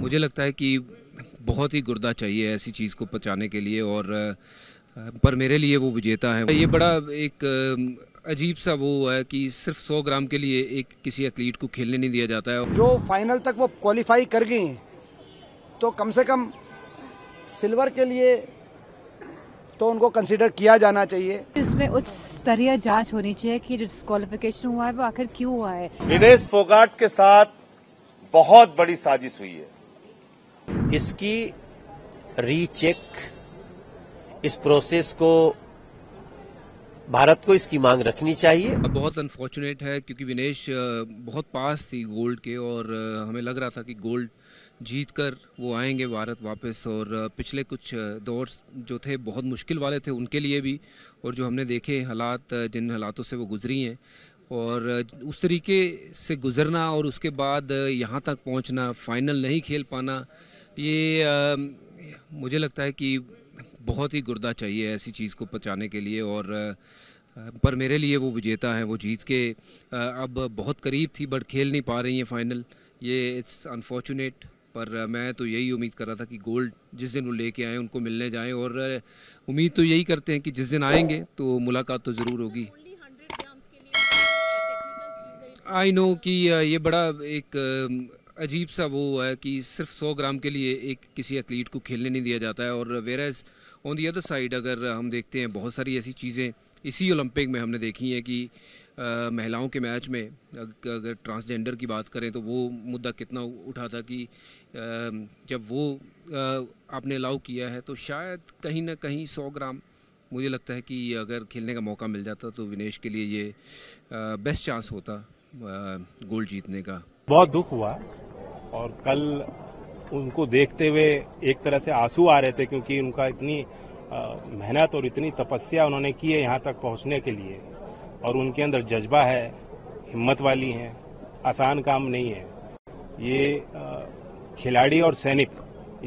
मुझे लगता है कि बहुत ही गुर्दा चाहिए ऐसी चीज़ को पचाने के लिए और पर मेरे लिए वो विजेता है। ये बड़ा एक अजीब सा वो है कि सिर्फ 100 ग्राम के लिए एक किसी एथलीट को खेलने नहीं दिया जाता है। जो फाइनल तक वो क्वालिफाई कर गई हैं तो कम से कम सिल्वर के लिए तो उनको कंसीडर किया जाना चाहिए। इसमें उच्च स्तरीय जांच होनी चाहिए कि डिस्क्वालिफिकेशन हुआ है वो आखिर क्यों हुआ है। विनेश फोगाट के साथ बहुत बड़ी साजिश हुई है। इसकी रीचेक, इस प्रोसेस को भारत को इसकी मांग रखनी चाहिए। बहुत अनफॉर्चुनेट है क्योंकि विनेश बहुत पास थी गोल्ड के और हमें लग रहा था कि गोल्ड जीत कर वो आएंगे भारत वापस। और पिछले कुछ दौर जो थे बहुत मुश्किल वाले थे उनके लिए भी, और जो हमने देखे हालात, जिन हालातों से वो गुजरी हैं और उस तरीके से गुजरना और उसके बाद यहाँ तक पहुँचना, फाइनल नहीं खेल पाना, ये मुझे लगता है कि बहुत ही गुर्दा चाहिए ऐसी चीज़ को पचाने के लिए। और पर मेरे लिए वो विजेता है, वो जीत के अब बहुत करीब थी बट खेल नहीं पा रही हैं फाइनल। ये इट्स अनफॉर्चुनेट, पर मैं तो यही उम्मीद कर रहा था कि गोल्ड जिस दिन वो लेके आए उनको मिलने जाएं, और उम्मीद तो यही करते हैं कि जिस दिन आएंगे तो मुलाकात तो ज़रूर होगी। आई नो कि ये बड़ा एक अजीब सा वो है कि सिर्फ 100 ग्राम के लिए एक किसी एथलीट को खेलने नहीं दिया जाता है। और whereas on the other side अगर हम देखते हैं बहुत सारी ऐसी चीज़ें इसी ओलंपिक में हमने देखी हैं कि महिलाओं के मैच में अगर ट्रांसजेंडर की बात करें तो वो मुद्दा कितना उठा था कि जब वो आपने अलाउ किया है तो शायद कहीं ना कहीं 100 ग्राम मुझे लगता है कि अगर खेलने का मौका मिल जाता तो विनेश के लिए ये बेस्ट चांस होता गोल्ड जीतने का। बहुत दुख हुआ और कल उनको देखते हुए एक तरह से आंसू आ रहे थे, क्योंकि उनका इतनी मेहनत और इतनी तपस्या उन्होंने की है यहाँ तक पहुँचने के लिए, और उनके अंदर जज्बा है, हिम्मत वाली हैं, आसान काम नहीं है ये। खिलाड़ी और सैनिक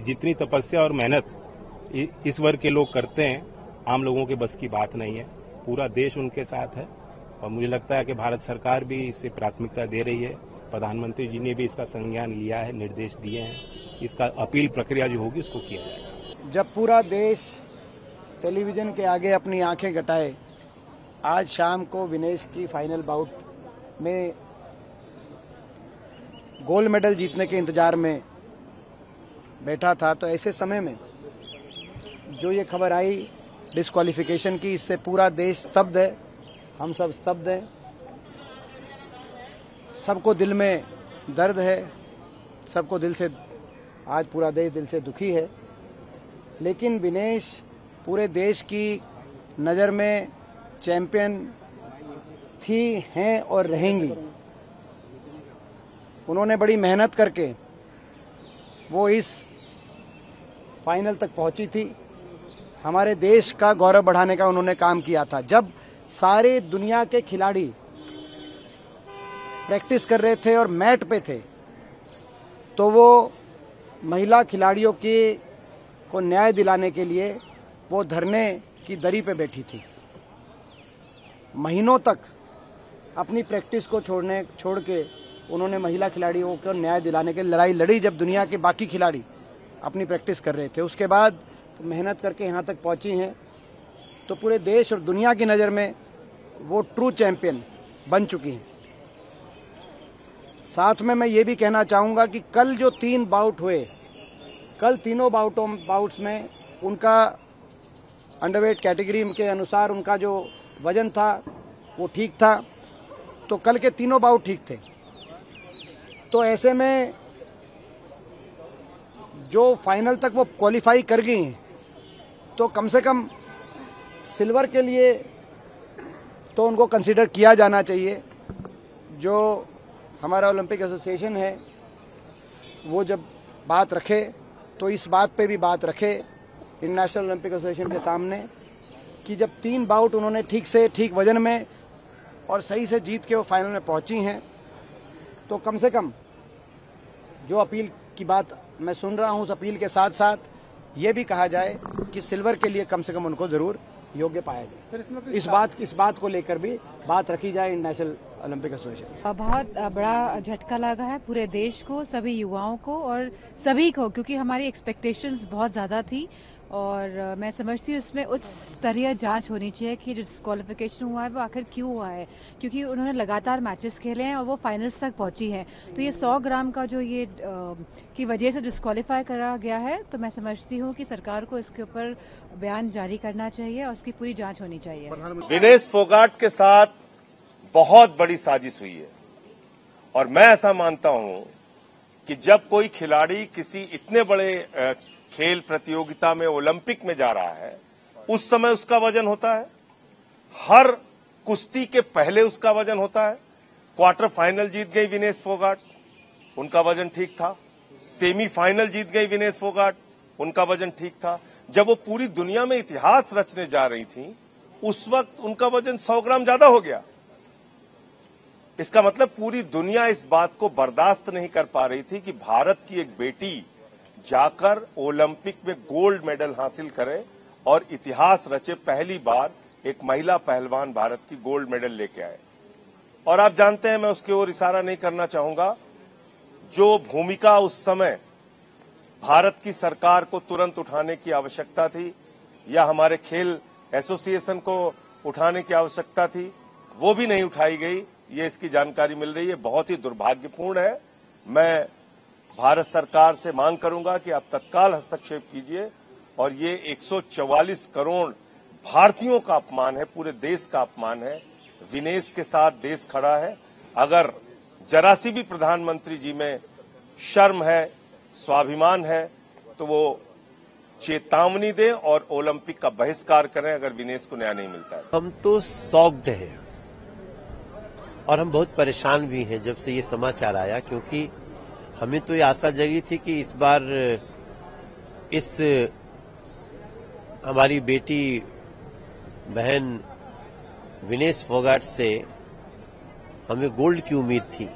जितनी तपस्या और मेहनत इस वर्ग के लोग करते हैं, आम लोगों के बस की बात नहीं है। पूरा देश उनके साथ है और मुझे लगता है कि भारत सरकार भी इसे प्राथमिकता दे रही है। प्रधानमंत्री जी ने भी इसका संज्ञान लिया है, निर्देश दिए हैं, इसका अपील प्रक्रिया जो होगी उसको किया जाएगा। जब पूरा देश टेलीविजन के आगे अपनी आंखें गटाए आज शाम को विनेश की फाइनल बाउट में गोल्ड मेडल जीतने के इंतजार में बैठा था, तो ऐसे समय में जो ये खबर आई डिस्क्वालिफिकेशन की, इससे पूरा देश स्तब्ध है, हम सब स्तब्ध हैं। सबको दिल में दर्द है, सबको दिल से आज पूरा देश दिल से दुखी है। लेकिन विनेश पूरे देश की नज़र में चैंपियन थी, हैं और रहेंगी। उन्होंने बड़ी मेहनत करके वो इस फाइनल तक पहुंची थी। हमारे देश का गौरव बढ़ाने का उन्होंने काम किया था। जब सारे दुनिया के खिलाड़ी प्रैक्टिस कर रहे थे और मैट पे थे, तो वो महिला खिलाड़ियों को न्याय दिलाने के लिए वो धरने की दरी पे बैठी थी। महीनों तक अपनी प्रैक्टिस को छोड़ के उन्होंने महिला खिलाड़ियों को न्याय दिलाने के लड़ाई लड़ी, जब दुनिया के बाकी खिलाड़ी अपनी प्रैक्टिस कर रहे थे। उसके बाद मेहनत करके यहाँ तक पहुँची हैं, तो पूरे देश और दुनिया की नज़र में वो ट्रू चैंपियन बन चुकी हैं। साथ में मैं ये भी कहना चाहूँगा कि कल जो 3 बाउट हुए, कल तीनों बाउट्स में उनका अंडरवेट कैटेगरी के अनुसार उनका जो वजन था वो ठीक था, तो कल के तीनों बाउट ठीक थे। तो ऐसे में जो फाइनल तक वो क्वालिफाई कर गई हैं तो कम से कम सिल्वर के लिए तो उनको कंसीडर किया जाना चाहिए। जो हमारा ओलंपिक एसोसिएशन है वो जब बात रखे तो इस बात पे भी बात रखे इंटरनेशनल ओलंपिक एसोसिएशन के सामने कि जब 3 बाउट उन्होंने ठीक से ठीक वजन में और सही से जीत के वो फाइनल में पहुंची हैं, तो कम से कम जो अपील की बात मैं सुन रहा हूं, उस अपील के साथ साथ ये भी कहा जाए कि सिल्वर के लिए कम से कम उनको ज़रूर योग्य पाया जाए। इस बात को लेकर भी बात रखी जाए इंटरनेशनल ओलंपिक एसोसिएशन। बहुत बड़ा झटका लगा है पूरे देश को, सभी युवाओं को और सभी को, क्योंकि हमारी एक्सपेक्टेशंस बहुत ज्यादा थी और मैं समझती हूँ उसमें उच्च स्तरीय जांच होनी चाहिए कि जो डिस्क्वालिफिकेशन हुआ है वो आखिर क्यों हुआ है, क्योंकि उन्होंने लगातार मैचेस खेले हैं और वो फाइनल्स तक पहुंची है। तो ये 100 ग्राम का जो ये की वजह से डिस्क्वालीफाई करा गया है, तो मैं समझती हूँ कि सरकार को इसके ऊपर बयान जारी करना चाहिए और उसकी पूरी जांच होनी चाहिए। विनेश फोगाट के साथ बहुत बड़ी साजिश हुई है और मैं ऐसा मानता हूं कि जब कोई खिलाड़ी किसी इतने बड़े खेल प्रतियोगिता में ओलंपिक में जा रहा है, उस समय उसका वजन होता है। हर कुश्ती के पहले उसका वजन होता है। क्वार्टर फाइनल जीत गई विनेश फोगाट, उनका वजन ठीक था। सेमीफाइनल जीत गई विनेश फोगाट, उनका वजन ठीक था। जब वो पूरी दुनिया में इतिहास रचने जा रही थी, उस वक्त उनका वजन 100 ग्राम ज्यादा हो गया। इसका मतलब पूरी दुनिया इस बात को बर्दाश्त नहीं कर पा रही थी कि भारत की एक बेटी जाकर ओलंपिक में गोल्ड मेडल हासिल करे और इतिहास रचे। पहली बार एक महिला पहलवान भारत की गोल्ड मेडल लेके आए। और आप जानते हैं, मैं उसकी ओर इशारा नहीं करना चाहूंगा, जो भूमिका उस समय भारत की सरकार को तुरंत उठाने की आवश्यकता थी या हमारे खेल एसोसिएशन को उठाने की आवश्यकता थी, वो भी नहीं उठाई गई। ये इसकी जानकारी मिल रही है, बहुत ही दुर्भाग्यपूर्ण है। मैं भारत सरकार से मांग करूंगा कि आप तत्काल हस्तक्षेप कीजिए और ये 144 करोड़ भारतीयों का अपमान है, पूरे देश का अपमान है। विनेश के साथ देश खड़ा है। अगर जरा सी भी प्रधानमंत्री जी में शर्म है, स्वाभिमान है, तो वो चेतावनी दें और ओलंपिक का बहिष्कार करें अगर विनेश को न्याय नहीं मिलता है। हम तो शॉक्ड हैं और हम बहुत परेशान भी हैं जब से ये समाचार आया, क्योंकि हमें तो ये आशा जगी थी कि इस बार इस हमारी बेटी बहन विनेश फोगाट से हमें गोल्ड की उम्मीद थी,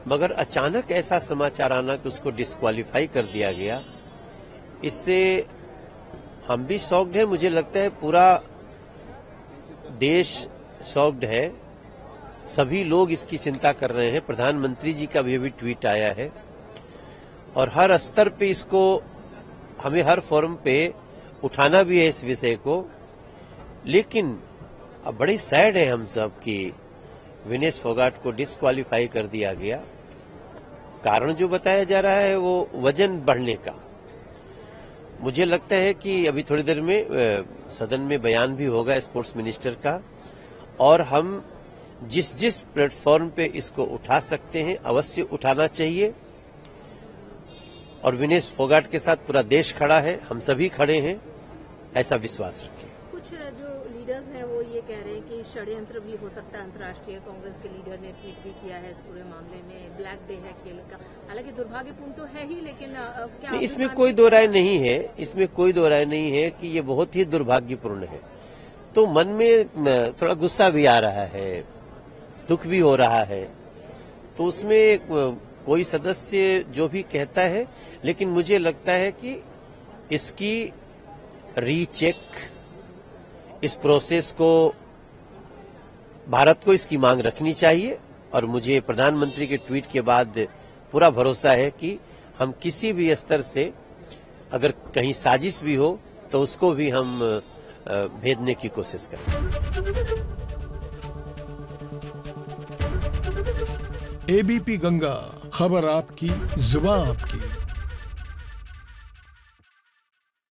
मगर अचानक ऐसा समाचार आना कि उसको डिस्क्वालीफाई कर दिया गया, इससे हम भी शॉक्ड हैं। मुझे लगता है पूरा देश शॉक्ड है, सभी लोग इसकी चिंता कर रहे हैं। प्रधानमंत्री जी का भी ट्वीट आया है और हर स्तर पे इसको हमें हर फोरम पे उठाना भी है इस विषय को। लेकिन अब बड़ी सैड है हम सब कि विनेश फोगाट को डिस्क्वालीफाई कर दिया गया। कारण जो बताया जा रहा है वो वजन बढ़ने का। मुझे लगता है कि अभी थोड़ी देर में सदन में बयान भी होगा स्पोर्ट्स मिनिस्टर का, और हम जिस जिस प्लेटफॉर्म पे इसको उठा सकते हैं अवश्य उठाना चाहिए। और विनेश फोगाट के साथ पूरा देश खड़ा है, हम सभी खड़े हैं, ऐसा विश्वास रखें। कुछ जो लीडर्स हैं वो ये कह रहे हैं कि षड्यंत्र भी हो सकता है। अंतर्राष्ट्रीय कांग्रेस के लीडर ने ट्वीट भी किया है इस पूरे मामले में, ब्लैक डे है खेल का। हालांकि दुर्भाग्यपूर्ण तो है ही, लेकिन क्या इसमें कोई दो राय नहीं है, इसमें कोई दो राय नहीं है कि ये बहुत ही दुर्भाग्यपूर्ण है। तो मन में थोड़ा गुस्सा भी आ रहा है, दुख भी हो रहा है, तो उसमें कोई सदस्य जो भी कहता है, लेकिन मुझे लगता है कि इसकी रीचेक, इस प्रोसेस को भारत को इसकी मांग रखनी चाहिए। और मुझे प्रधानमंत्री के ट्वीट के बाद पूरा भरोसा है कि हम किसी भी स्तर से अगर कहीं साजिश भी हो तो उसको भी हम भेदने की कोशिश करें। एबीपी गंगा, खबर आपकी, जुबान आपकी।